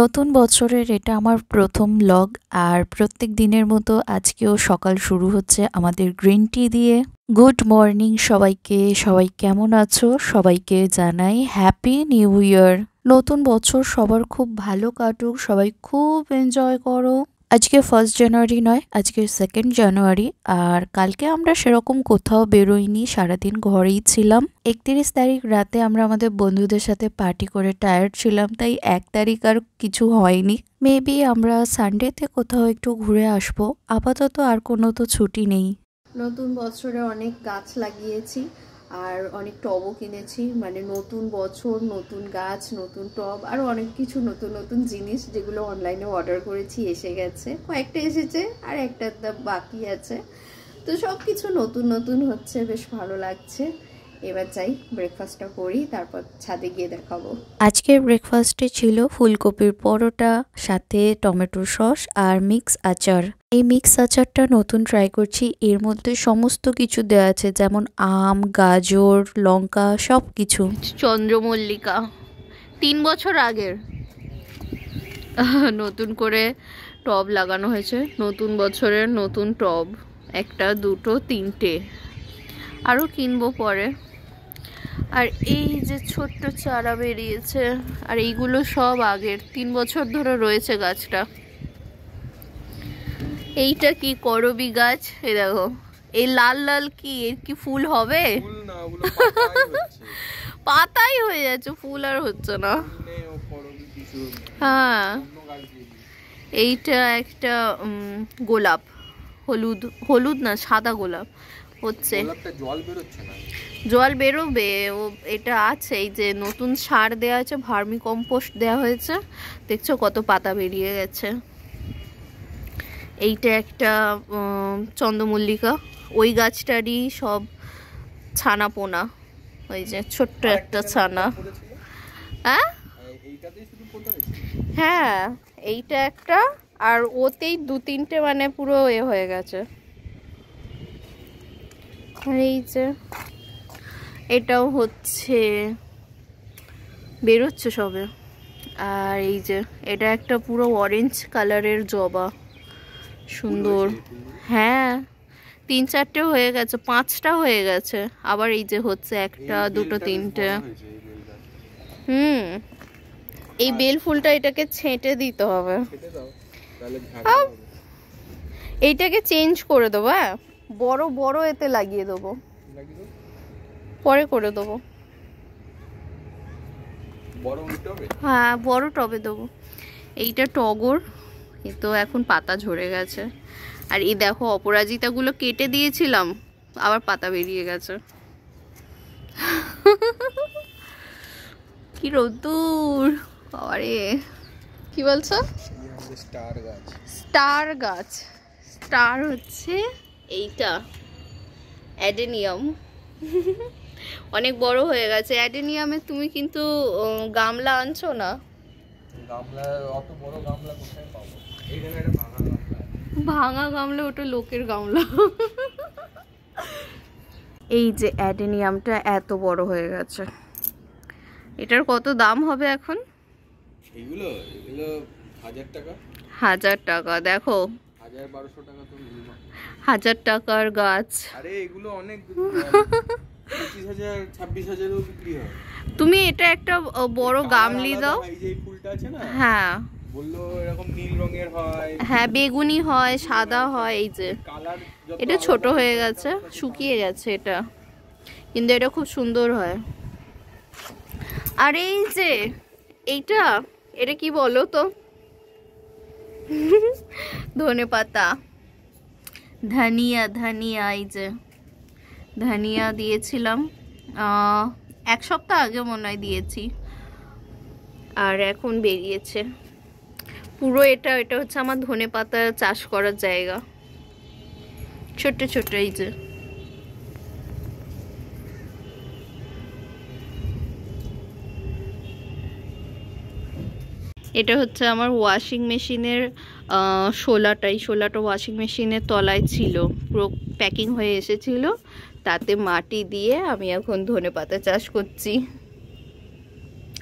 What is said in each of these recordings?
নতুন বছরের এটা আমার প্রথম ব্লগ। আর প্রত্যেক দিনের মতো আজকেও সকাল শুরু হচ্ছে আমাদের গ্রিন টি দিয়ে। গুড মর্নিং সবাইকে। সবাই কেমন আছো? সবাইকে জানাই হ্যাপি নিউ ইয়ার। নতুন বছর সবার খুব ভালো কাটুক, সবাই খুব এনজয় করো। আজকে 1st জানুয়ারি নয়, আজকে 2nd জানুয়ারি। আর কালকে আমরা সেরকম কোথাও বেরোইনি, সারাদিন ঘরেই ছিলাম। 31 তারিখ রাতে আমরা আমাদের বন্ধুদের সাথে পার্টি করে টায়ার্ড ছিলাম, তাই 1 তারিখ আর কিছু হয়নি। মেবি আমরা সানডেতে কোথাও একটু ঘুরে আসবো। আপাতত আর কোনো তো ছুটি নেই। নতুন বছরে অনেক গাছ লাগিয়েছি আর অনেক টবও কিনেছি। মানে নতুন বছর, নতুন গাছ, নতুন টব, আর অনেক কিছু নতুন নতুন জিনিস যেগুলো অনলাইনে অর্ডার করেছি এসে গেছে। কয়েকটা এসেছে আর একটা বাকি আছে। তো সব কিছু নতুন নতুন হচ্ছে, বেশ ভালো লাগছে। এবার যাই ব্রেকফাস্টটা করি, তারপর ছাদে গিয়ে দেখাবো। আজকের ব্রেকফাস্টে ছিল ফুলকপির পরোটা, সাথে টমেটো সস আর মিক্স আচার। এই মিক্স আচারটা নতুন ট্রাই করছি। এর মধ্যে সমস্ত কিছু দেওয়া আছে, যেমন আম, গাজর, লঙ্কা, সব কিছু। চন্দ্রমল্লিকা 3 বছর আগের নতুন করে টব লাগানো হয়েছে। নতুন বছরের নতুন টব, একটা, দুটো, তিনটে, আরও কিনবো পরে। আর এই যে ছোট্ট চারা বেরিয়েছে, আর এইগুলো সব আগের, 3 বছর ধরে রয়েছে গাছটা। এইটা কি করবি গাছ? এই দেখো, এই লাল লাল কি, এর কি ফুল হবে? পাতাই হয়ে যাচ্ছে, ফুল আর হচ্ছে না। হ্যাঁ, এইটা একটা গোলাপ, হলুদ হলুদ না, সাদা গোলাপ হচ্ছে। জল বেরোবে, ও এটা আছে। এই যে নতুন সার দেওয়া আছে, ভার্মি কম্পোস্ট দেওয়া হয়েছে, দেখছো কত পাতা বেরিয়ে গেছে। এইটা একটা চন্দ্রমল্লিকা, ওই গাছটারই সব ছানা পোনা। ওই যে ছোট্ট একটা ছানা। হ্যাঁ হ্যাঁ, এইটা একটা, আর ওতেই 2-3টে মানে পুরো এ হয়ে গেছে। আর এই যে এটাও হচ্ছে, বেরোচ্ছে সবে। আর এই যে এটা একটা পুরো অরেঞ্জ কালারের জবা, সুন্দর। হ্যাঁ, 3-4টে হয়ে গেছে, 5টা হয়ে গেছে। আবার এই যে হচ্ছে একটা, দুটো, তিনটে। এই বেল ফুলটা এটাকে ছেঁটে দিতে হবে। এইটাকে চেঞ্জ করে দেবো। হ্যাঁ, বড় বড় এতে লাগিয়ে দেবো, পরে করে দেবো। হ্যাঁ, বড় টবে দেবো। এইটা টগর, এ তো এখন পাতা ঝরে গেছে। আর এই দেখো, অপরাজিতাগুলো কেটে দিয়েছিলাম, আবার পাতা বেরিয়ে গেছে। কি রোদ্দুর! আরে কি বলছো? স্টার গাছ। স্টার গাছ, স্টার হচ্ছে এইটা অ্যাডেনিয়াম। অনেক বড় হয়ে গেছে অ্যাডেনিয়ামে। তুমি কিন্তু গামলা আনছো না। গামলা, অত বড় গামলা কোথায় পাবো? এইখানে একটা ভাঙা গামলা, ওটা লোকের গামলা। এই যে অ্যাডেনিয়ামটা এত বড় হয়ে গেছে, এটার কত দাম হবে এখন? এগুলো 1000 টাকা। 1000 টাকা? দেখো, 1000-1200 টাকা তো মিনিমাম। 1000 টাকার গাছ। আরে এগুলো অনেক 25,000-26,000 এও বিক্রি হয়। তুমি এটা একটা বড় গামলি দাও। এই যে ফুলটা আছে না, হ্যাঁ বললো এরকম নীল রঙের হয়, হ্যাঁ বেগুনি হয়, সাদা হয়। এই যে এটা ছোট হয়ে গেছে, শুকিয়ে গেছে এটা, কিন্তু এটা খুব সুন্দর হয়। আর এই যে এইটা, এটা কি বলো তো? ধনে পাতা, ধনিয়া। ধনিয়া, এই যে ধনিয়া দিয়েছিলাম 1 সপ্তাহ আগে মনে হয় দিয়েছি, আর এখন বেরিয়েছে পুরো। এটা হচ্ছে আমার ধনে পাতা চাষ করার জায়গা, ছোট্ট ছোট্ট। এই যে এটা হচ্ছে আমার ওয়াশিং মেশিনের শোলাটাই। শোলাটা ওয়াশিং মেশিনের তলায় ছিল, পুরো প্যাকিং হয়ে এসেছিল। তাতে মাটি দিয়ে আমি এখন ধনেপাতা চাষ করছি।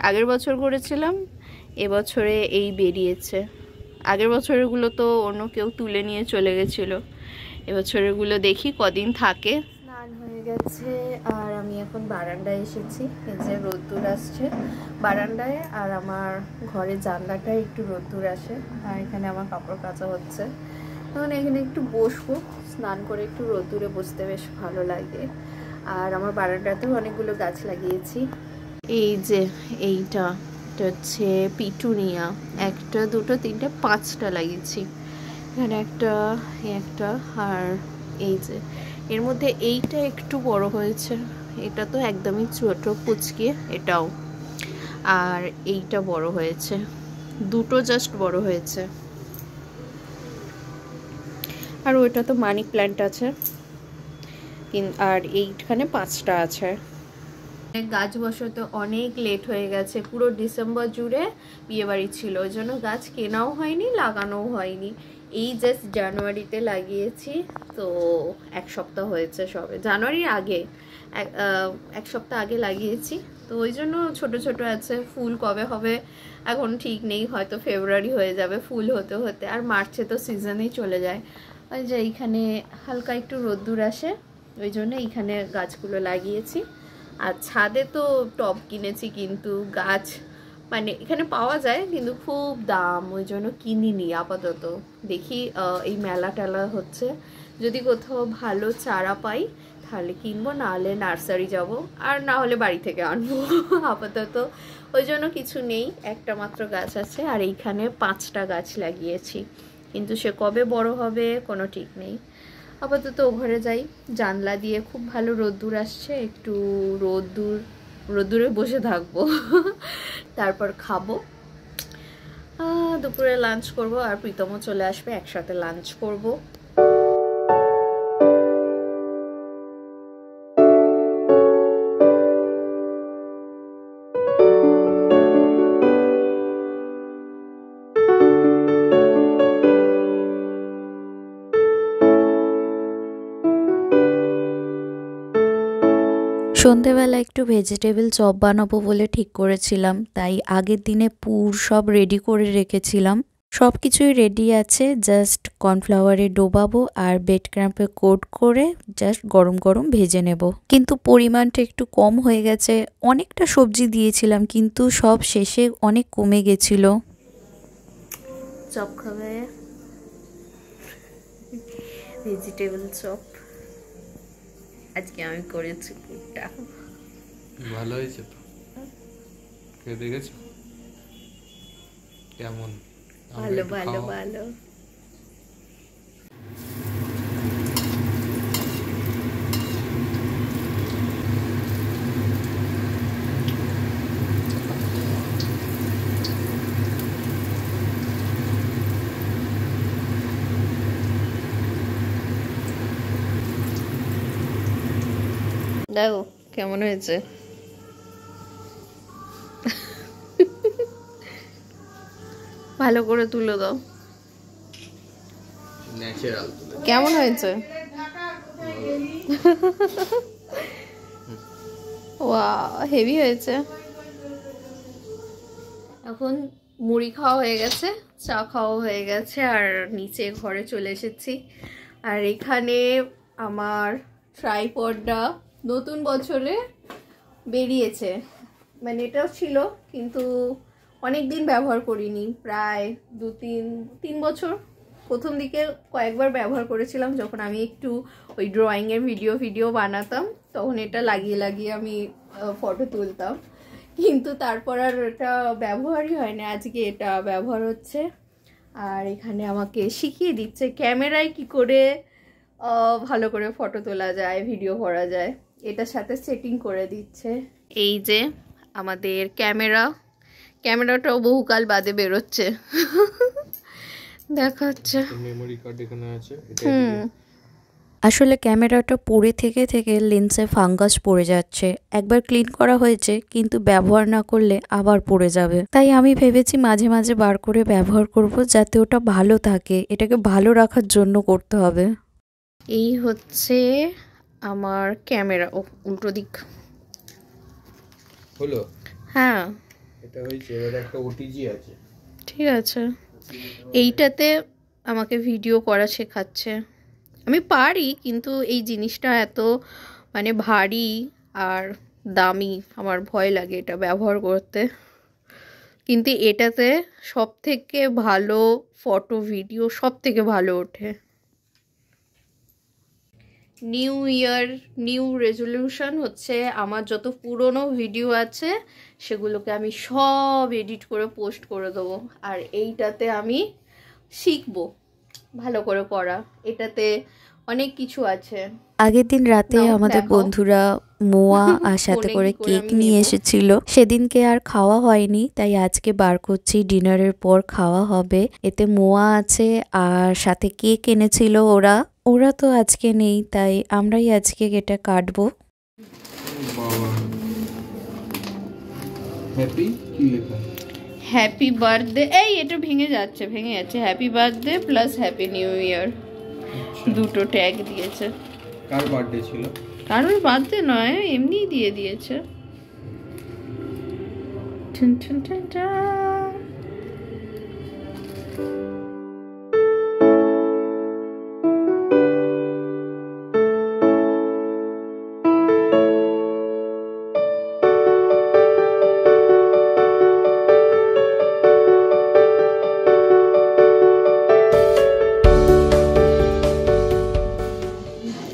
আগের বছর করেছিলাম, এবছরে এই বেরিয়েছে। আগের বছরগুলো তো অন্য কেউ তুলে নিয়ে চলে গেছিলো, এবছরেরগুলো দেখি কদিন থাকে। স্নান হয়ে গেছে আর আমি এখন বারান্দায় এসেছি। এই যে রোদ্দুর আসছে বারান্দায়, আর আমার ঘরের জানলাটায় একটু রোদ্দুর আসে, আর এখানে আমার কাপড় কাচা হচ্ছে। তখন এখানে একটু বসবো, স্নান করে একটু রোদ্দুরে বসতে বেশ ভালো লাগে। আর আমার বারান্দাতেও অনেকগুলো গাছ লাগিয়েছি। এই যে এইটা হচ্ছে পিটুনিয়া, একটা দুটো তিনটে পাঁচটা লাগিয়েছি। এখানে একটা, একটা, আর এই যে এর মধ্যে এইটা একটু বড় হয়েছে, এটা তো একদমই ছোট পুচকে, এটাও, আর এইটা বড় হয়েছে, দুটো জাস্ট বড় হয়েছে। আর ওইটা তো মানি প্ল্যান্ট আছে, আর এইখানে পাঁচটা আছে। গাছ বসাতে অনেক লেট হয়ে গেছে, পুরো ডিসেম্বর জুড়ে বিয়েবাড়ি ছিল, ওই জন্য গাছ কেনাও হয়নি, লাগানোও হয়নি। এই জাস্ট জানুয়ারিতে লাগিয়েছি, তো এক সপ্তাহ হয়েছে সবে, জানুয়ারির আগে এক সপ্তাহ আগে লাগিয়েছি। তো ওই জন্য ছোট ছোট আছে, ফুল কবে হবে এখন ঠিক নেই, হয়তো ফেব্রুয়ারি হয়ে যাবে ফুল হতে হতে, আর মার্চে তো সিজনেই চলে যায়। ওই যে এইখানে হালকা একটু রোদ্দুর আসে, ওই জন্য এইখানে গাছগুলো লাগিয়েছি। আর ছাদে তো টব কিনেছি, কিন্তু গাছ মানে এখানে পাওয়া যায় কিন্তু খুব দাম, ওই জন্য কিনিনি আপাতত। দেখি এই মেলা টেলা হচ্ছে, যদি কোথাও ভালো চারা পাই তাহলে কিনবো, নাহলে নার্সারি যাব, আর না হলে বাড়ি থেকে আনবো। আপাতত ওই জন্য কিছু নেই, একটা মাত্র গাছ আছে, আর এইখানে পাঁচটা গাছ লাগিয়েছি, কিন্তু সে কবে বড় হবে কোনো ঠিক নেই। আপাতত ও ঘরে যাই, জানলা দিয়ে খুব ভালো রোদ্দুর আসছে, একটু রোদ্দুরে বসে থাকবো। তারপর খাবো, দুপুরে লাঞ্চ করব, আর প্রীতমও চলে আসবে, একসাথে লাঞ্চ করব। সন্ধেবেলা একটু ভেজিটেবল চপ বানাবো বলে ঠিক করেছিলাম, তাই আগের দিনে পুর সব রেডি করে রেখেছিলাম। সব কিছুই রেডি আছে, জাস্ট কর্নফ্লাওয়ারে ডোবাবো আর ব্রেড ক্রাম্পে কোট করে জাস্ট গরম গরম ভেজে নেব। কিন্তু পরিমাণটা একটু কম হয়ে গেছে, অনেকটা সবজি দিয়েছিলাম কিন্তু সব শেষে অনেক কমে গেছিল। চপ খাবে, ভেজিটেবল চপ আজকে আমি করেছি, পুরটা ভালো হয়েছে তো, খেয়ে দেখেছো কেমন? ভালো ভালো ভালো। দেখো কেমন হয়েছে, ভালো করে তুলে দাও, ন্যাচারাল কেমন হয়েছে? ওয়াও, হেভি হয়েছে। এখন মুড়ি খাওয়া হয়ে গেছে, চা খাওয়া হয়ে গেছে, আর নিচে ঘরে চলে এসেছি। আর এখানে আমার ট্রাইপডটা নতুন বছরে বেরিয়েছে, মানে এটাও ছিল কিন্তু অনেক দিন ব্যবহার করিনি, প্রায় তিন বছর। প্রথম দিকে কয়েকবার ব্যবহার করেছিলাম, যখন আমি একটু ওই ড্রয়িংয়ের ভিডিও বানাতাম, তখন এটা লাগিয়ে লাগিয়ে আমি ফটো তুলতাম, কিন্তু তারপর আর এটা ব্যবহারই হয় না। আজকে এটা ব্যবহার হচ্ছে, আর এখানে আমাকে শিখিয়ে দিচ্ছে ক্যামেরায় কি করে ভালো করে ফটো তোলা যায়, ভিডিও করা যায়, এটার সাথে সেটিং করে দিচ্ছে। এই যে আমাদের ক্যামেরাটাও বহুকাল বাদে বেরোচ্ছে। দেখাচ্ছে মেমোরি কার্ড এখানে আছে। আসলে ক্যামেরাটা পড়ে থেকে থেকে লেন্সে ফাঙ্গাস পড়ে যাচ্ছে, একবার ক্লিন করা হয়েছে কিন্তু ব্যবহার না করলে আবার পড়ে যাবে, তাই আমি ভেবেছি মাঝে মাঝে বার করে ব্যবহার করব, যাতে ওটা ভালো থাকে, এটাকে ভালো রাখার জন্য করতে হবে। এই হচ্ছে আমার ক্যামেরা। ও উল্টো দিক হলো, হ্যাঁ এটা হয়েছে, এবার একটা ওটিজি আছে। ঠিক আছে, এইটাতে আমাকে ভিডিও করা শেখাচ্ছে। আমি পারি, কিন্তু এই জিনিসটা এত মানে ভারী আর দামি, আমার ভয় লাগে এটা ব্যবহার করতে। কিন্তু এটাতে সব থেকে ভালো ফটো ভিডিও সব থেকে ভালো ওঠে। নিউ ইয়ার নিউ রেজলিউশন হচ্ছে আমার যত পুরনো ভিডিও আছে সেগুলোকে আমি সব এডিট করে পোস্ট করে দেবো। আর এইটাতে আমি শিখবো ভালো করে করা, এটাতে অনেক কিছু আছে। আগের দিন রাতে নাও, আমাদের দেখাও। বন্ধুরা মোয়া আর সাথে ফোনে করে কি করে কেক আমি নিয়ে নেবো। এসেছিল। সেদিনকে আর খাওয়া হয়নি, তাই আজকে বার করছি, ডিনারের পর খাওয়া হবে। এতে মোয়া আছে আর সাথে কেক এনেছিল ওরা। ওরা তো আজকে নেই, তাই আমরাই আজকে এটা কাটবো। বাবা, হ্যাপি কি লেখা? হ্যাপি বার্থডে, এই এটা ভেঙে যাচ্ছে happy birthday plus happy new year, দুটো ট্যাগ দিয়েছে। কার বার্থডে ছিল? কারোর বার্থডে নয়, এমনিই দিয়ে দিয়েছে। টুন টুন টুন টুন।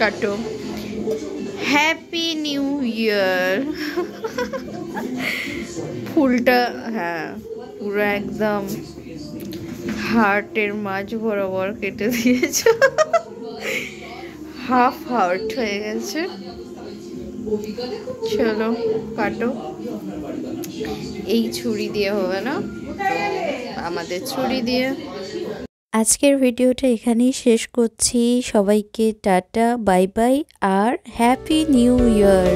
কাটো। Happy new year. ফুলটা হ্যাঁ পুরো একদম হার্টের মাঝ বরাবর কেটে দিয়েছে, হাফ হার্ট হয়ে গেছে। চলো কাটো। এই ছুরি দিয়ে হবে না, তো আমাদের ছুরি দিয়ে। আজকের ভিডিওটা এখানেই শেষ করছি। সবাইকে টাটা, বাই বাই আর হ্যাপি নিউ ইয়ার।